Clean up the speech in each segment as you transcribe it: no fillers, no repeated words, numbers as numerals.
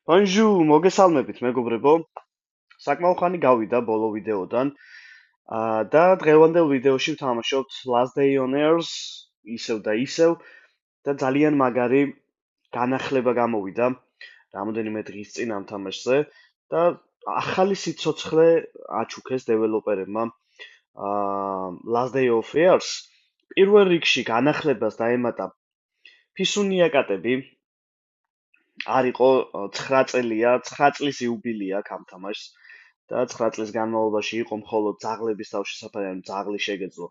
Bonjour, მოგესალმებით მეგობრებო. საკმაოდ ხანი გავიდა ბოლო ვიდეოდან. და დღევანდელ ვიდეოში ვთამაშობთ Last Day on Earth, ისევ და ისევ და ძალიან მაგარი განახლება გამოვიდა რამოდენიმე დღის წინ ამ თამაშზე და ახალი სიცოცხლე აჩუქეს დეველოპერებმა. Last Day of Earth პირველ რიგში განახლებას დაემატა ფისუნია კატები. არისო 9 წელია, 9 წლის იუბილეა ამ თამაშს და 9 წლის განმავლობაში იყო მხოლოდ ძაღლების თავშესაფარი, ანუ ძაღლი შეგეძლო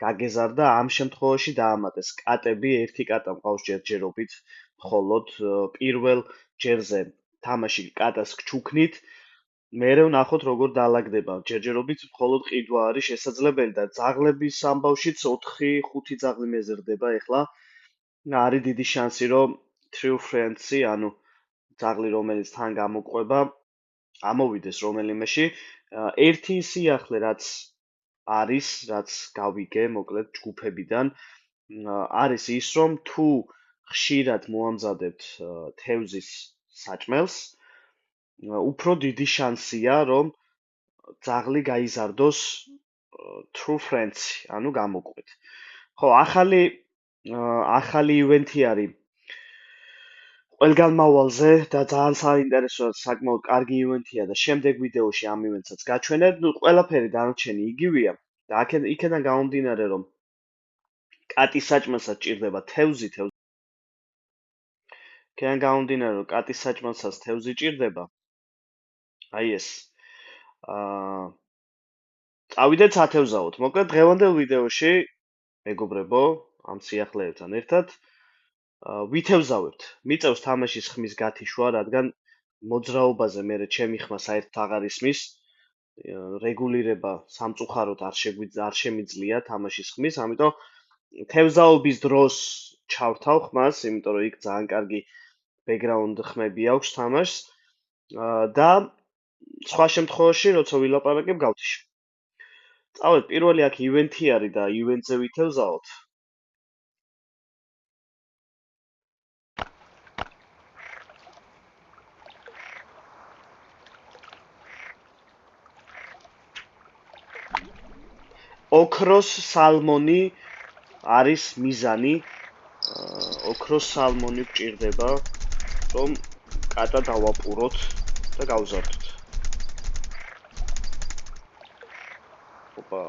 გაგეზარდა, ამ შემთხვევაში დაამატეს კატები, ერთი კატა მყავს ჯერჯერობით, მხოლოდ პირველ ჯერზე თამაში კატას გჩუქნით, მერე ვნახოთ როგორ დაალაგდება. ჯერჯერობით მხოლოდ ყიდვა არის შესაძლებელი და ძაღლების ამბავშიც 4-5 ძაღლი მეზრდება ეხლა. არის დიდი შანსი, რომ True Friends-ი, ანუ ძაღლი რომელიც თან გამოყვება, ამოვიდეს რომელიმეში. ერთი სიახლე რაც არის, რაც გავიგე, მოკლედ ჯგუფებიდან, არის ის, რომ თუ ხშირად მოამზადებთ თევზის საჭმელს, უფრო დიდი შანსია, რომ ძაღლი გაიზარდოს True Friends-ი, ანუ გამოყვეთ. ხო, ახალი ივენთი არის ყველგან მავალზე და ძალიან საინტერესოა, საკმაოდ კარგი ივენთია და შემდეგ ვიდეოში ამ ივენთსაც გაჩვენებ. ყველაფერი დანარჩენი იგივეა და იქიდან გამომდინარე, რომ კატის საჭმელსაც ჭირდება თევზი. იქიდან გამომდინარე, რომ კატის საჭმელსაც თევზი ჭირდება. აი ეს. წავიდეთ ათევზაოთ. მოკლედ დღევანდელ ვიდეოში, მეგობრებო, ამ სიახლეებთან ერთად ვითევზავებთ. მიწევს თამაშის ხმის გათიშვა, რადგან მოძრაობაზე მე ჩემი ხმა საერთოდ აღარ ისმის. რეგულირება სამწუხაროდ არ შემიძლია თამაშის ხმის, ამიტომ თევზაობის დროს ჩავთავ ხმას, იმიტომ რომ იქ ძალიან კარგი background ხმები აქვს თამაშს და სხვა შემთხვევაში, როცა ვილაპარაკებ, გავთიშო. წავედ, პირველი აქ ივენთი არის და ივენტზე ვითევზაოთ. ოქროს სალმონი არის მიზანი. ოქროს სალმონი გვჭირდება, რომ კატა დავაპუროთ და გავზარდოთ. ოპა,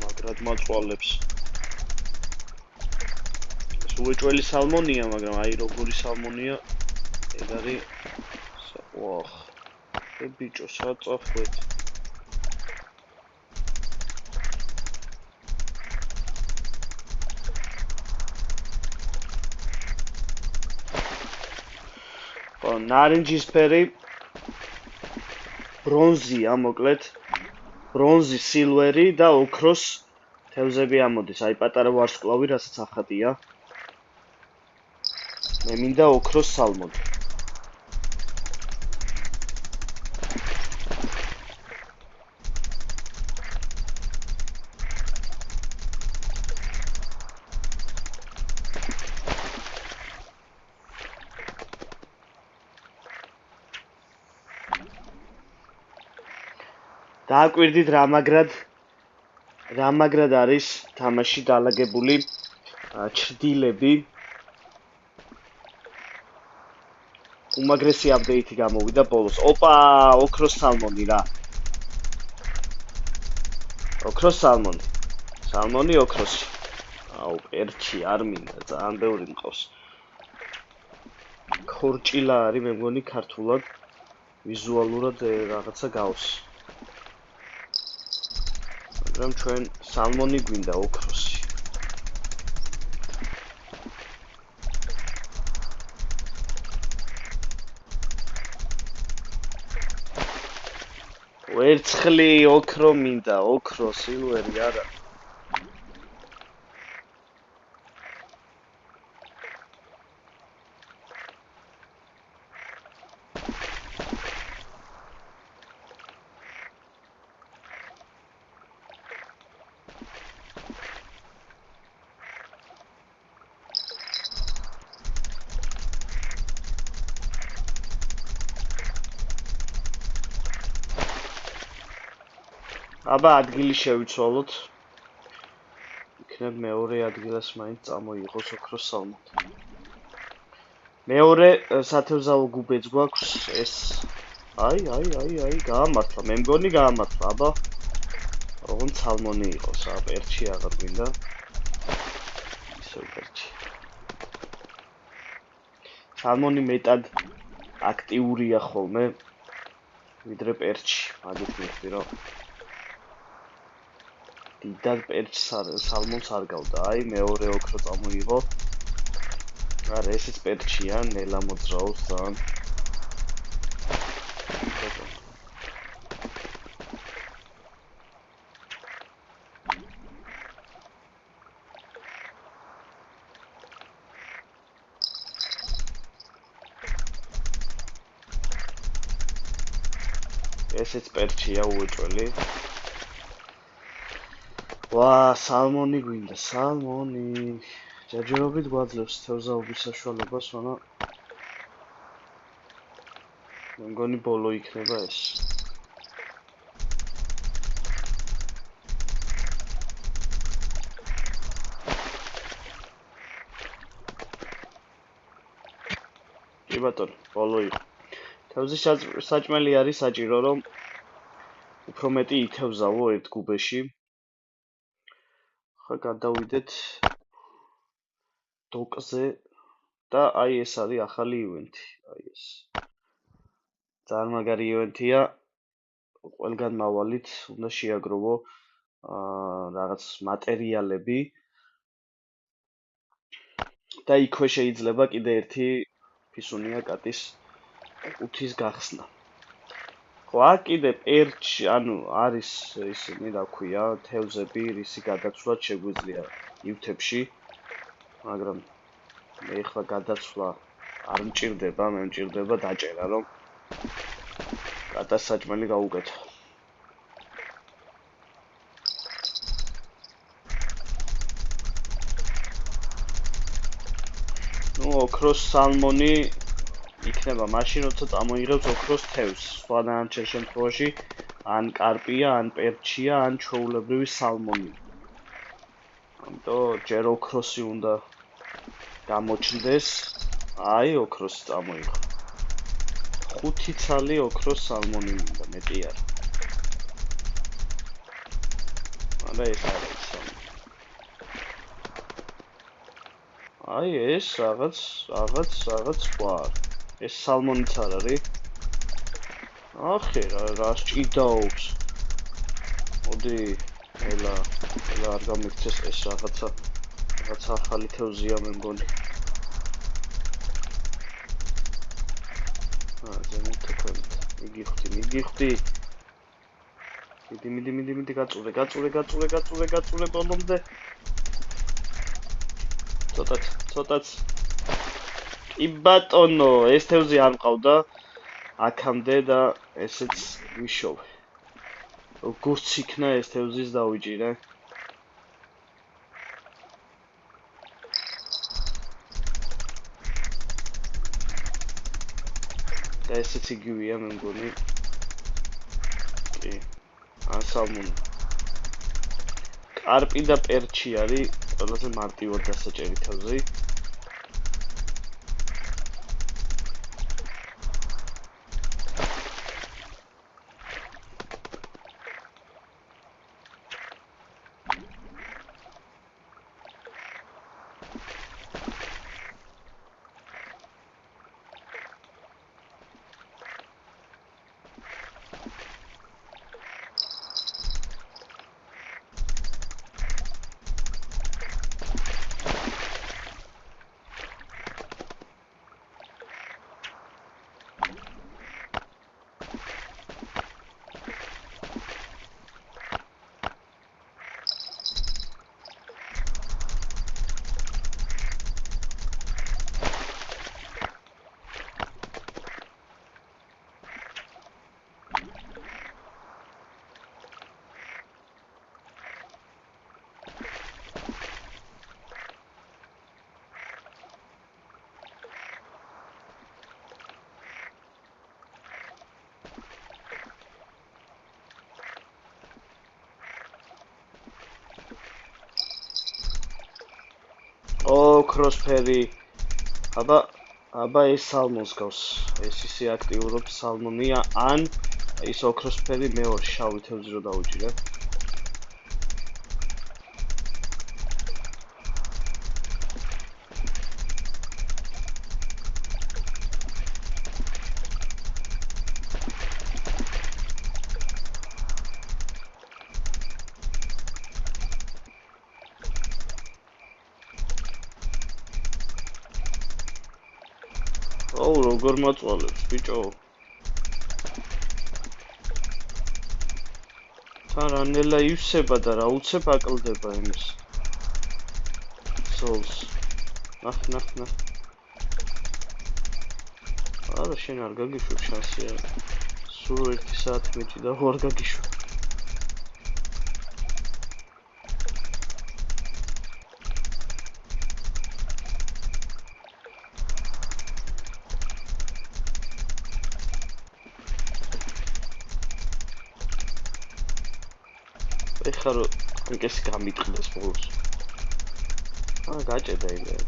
მაგრად მაწვალებს. ეს უეჭველი სალმონია, მაგრამ აი როგორი სალმონია, ეგ არის. ოხ. ბიჭო, საწაფეთ. ნარინჯისფერი ბრონზია, მოკლედ ბრონზი, სილვერი და ოქროს თევზები ამოდის. აი პატარა ვარსკვლავი, რასაც ახატია. მე მინდა ოქროს სალმონი. დააკვირდით რა მაგრად არის თამაში დაალაგებული ჩრდილები. უმაგრესი აპდეიტი გამოვიდა ბოლოს. ოპა, ოქროს სალმონი რა. ოქროს სალმონი. სალმონი ოქროსი. აუ, პერჩი არ მინდა, ძალიან ბევრი მყავს. ხორჭილა არის, მე მგონი ქართულად ვიზუალურად რაღაცა გავს. მაგრამ ჩვენ სალმონი გვინდა ოქროსი. ვერცხლი, ოქრო მინდა, ოქრო, სილვერი არა. აბა ადგილი შევიცვალოთ. იქნებ მეორე ადგილას მაინც წამოიღოს ოქროს სალმონი. მეორე სათევზაო გუბეც გვაქვს ეს. აი, გაამართლა. მე მგონი გაამართლა, აბა. ოღონდ სალმონი იყოს, პერჩი აღარ გვინდა. ისევ პერჩი. სალმონი მეტად აქტიურია ხოლმე, ვიდრე პერჩი. მაგით მივხვდი, რომ დიდად პერჩს სალმონს არ გავდა. აი, მეორე ოქრო წამოიღო. არა, ესეც პერჩია, ნელა მოძრაობს ძალიან. ესეც პერჩია უეჭველი. ვა, სალმონი გვინდა, სალმონი. ჯერჯერობით გვაძლევს თევზაობის საშუალებას, მაგრამ მე მგონი ბოლო იქნება ეს. კი ბატონო, ბოლო იყო. თევზის საჭმელი არის საჭირო, რომ უფრო მეტი ითევზავო ერთ გუბეში. ხა გადავიდეთ დოკზე და აი ეს არის ახალი ივენთი, აი ეს. ძალიან მაგარი ივენთია. ყველგან მავალით უნდა შეაგროვო რაღაც მატერიალები და იქვე შეიძლება კიდე ერთი ფისუნია კატის ყუთის გახსნა. ხო, აქ კიდე პერჩი, ანუ არის ისინი, რა ქვია, თევზები, რისი გადაცვლაც შეგვიძლია იუთებში, მაგრამ მე ხლა გადაცვლა არ მჭირდება, მე მჭირდება დაჭერა, რომ კატას საჭმელი გავუკეთო. ნუ ოქროს სალმონი იქნება მაშინ, როცა წამოიღებს ოქროს თევზს. სხვა დანარჩენ შემთხვევაში ან კარპია, ან პერჩია, ან ჩვეულებრივი სალმონია. ამიტომ ჯერ ოქროსი უნდა გამოჩნდეს. აი, ოქროსი წამოიღო. 5 ცალი ოქროს სალმონი მინდა, მეტი არა. არა, ეს არ არის სალმონი. აი, ეს რაღაც სხვა არის. ეს სალმონიც არ არის. ახე, რა სჭიდაობს. მოდი, ელა არ გამიქცეს ეს რაღაცა ახალი თევზია მე მგონი. ზემოთქვით. მიგიხდი. მიდი, გაწურე ბოლომდე. ცოტაც. კი ბატონო, ეს თევზი არ მყავდა აქამდე და ესეც ვიშოვე. როგორც იქნა ეს თევზის დავიჭირე. და ესეც იგივეა მე მგონი. კი. ან სალმონი. კარპი და პერჩი არის ყველაზე მარტივად დასაჭერი თევზი. ოქროსფერი. აბა ეს სალმონს გავს. ეს ისე აქტიურობს სალმონია ან ის ოქროსფერი მეორე შავი თევზი რო დაუჭირე. აუ როგორ მაწვალებს ბიჭო. თან რანელა ივსება და რა უცებ აკლდება იმის. ზოლს. ნახ. არა შენ არ გაგიშვებ შანსია. სულ 1 საათი მეჭი და არ გაგიშვებ. ეხლა რო ანკესი გამიტყდეს ბოლოს. გაჭედა იდეა.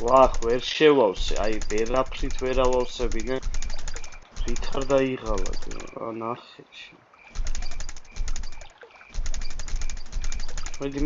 ვახ, ვერ შევავსე, აი ვერაფრით ვერ ავავსებინე. რით არ დაიღალა, ნახე. მიდი.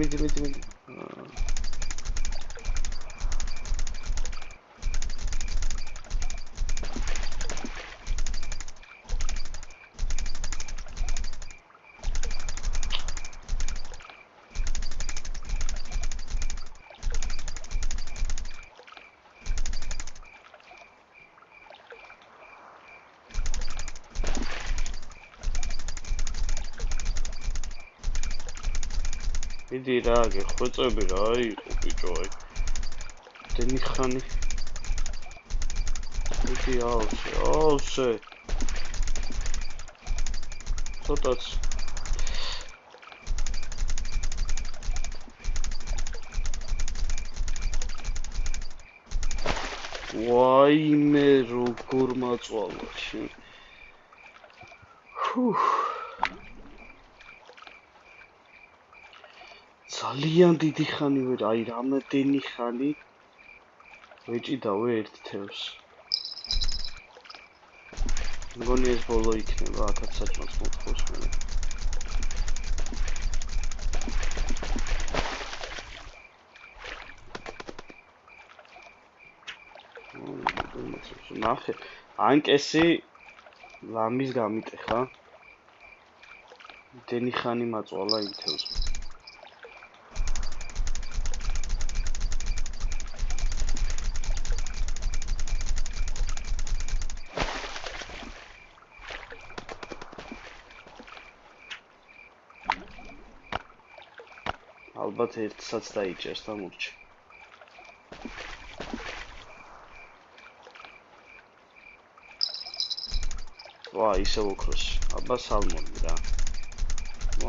მიდი რა, გეხვეწები რა, იყო ბიჭო, აი. დენი ხანი. მიდი ავსე. ცოტაც. ვაიმე როგორ მაწვალა შენ. ძალიან დიდი ხანი ვერ, აი რამდენი ხანი ვეჭიდავე ერთ თევზს. მგონი ეს ბოლო იქნება, აქაც საჭმელს მოთხოვს მე. ნახე, ანკესი ლამის გამიტეხა. დენი ხანი მაწვალა იმ თევზს. ალბათ ერთსაც დაიჭერს და მურჩი. ვა, ისე ოქროსი. აბა სალმონი რა.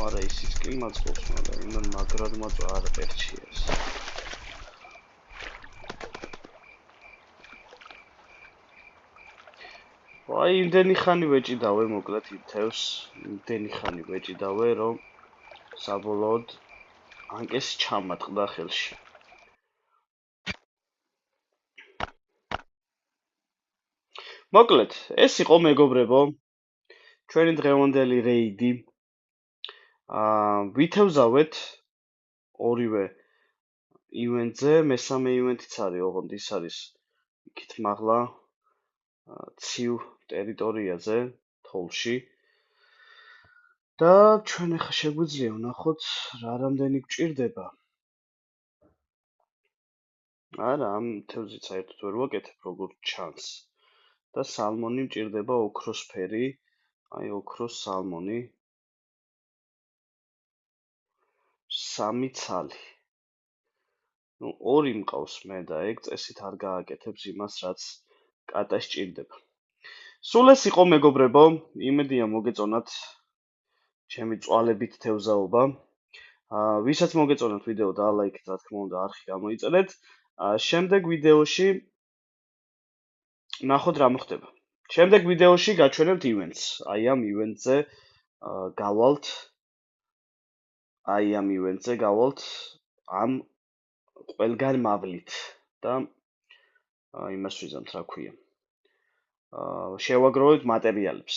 არა ისიც კი მაწყობს, მაგრამ იმან მაგრად მოწვა არ პერჩია ეს. აი იმდენი ხანი ვეჭიდავე მოკლედ იმ თევზს, იმდენი ხანი ვეჭიდავე, რომ საბოლოოდ ანკეს ჩამატყდა ხელში. მოკლედ, ეს იყო მეგობრებო ჩვენი დღევანდელი რეიდი ვითევზავეთ ორივე ივენტზე, მესამე ივენტიც არის, ოღონდ ის არის იქით მაღლა ცივ ტერიტორიაზე, თოლში. და ჩვენ ახლა შეგვიძლია ვნახოთ რა რამდენი გვჭირდება. არა, ამ თევზით საერთოდ ვერ ვაკეთებ როგორც ჩანს. და სალმონი მჭირდება ოქროსფერი, აი ოქროს სალმონი. 3 ცალი. ნუ 2 მყავს მე და ეგ წესით არ გააკეთებს იმას, რაც კატას ჭირდება. სულ ეს იყო მეგობრებო, იმედია მოგეწონათ ჩემი წვალებით თევზაობა. ვისაც მოგეწონათ ვიდეო დაალაიქეთ, რა თქმა უნდა, არხი გამოიწერეთ. შემდეგ ვიდეოში ნახოთ რა მოხდება. შემდეგ ვიდეოში გაჩვენებთ ივენტს. აი ამ ივენტზე გავალთ ამ ყველგან მავლით და იმას ვიზამთ, რა ქვია. შევაგროვებთ მატერიალებს.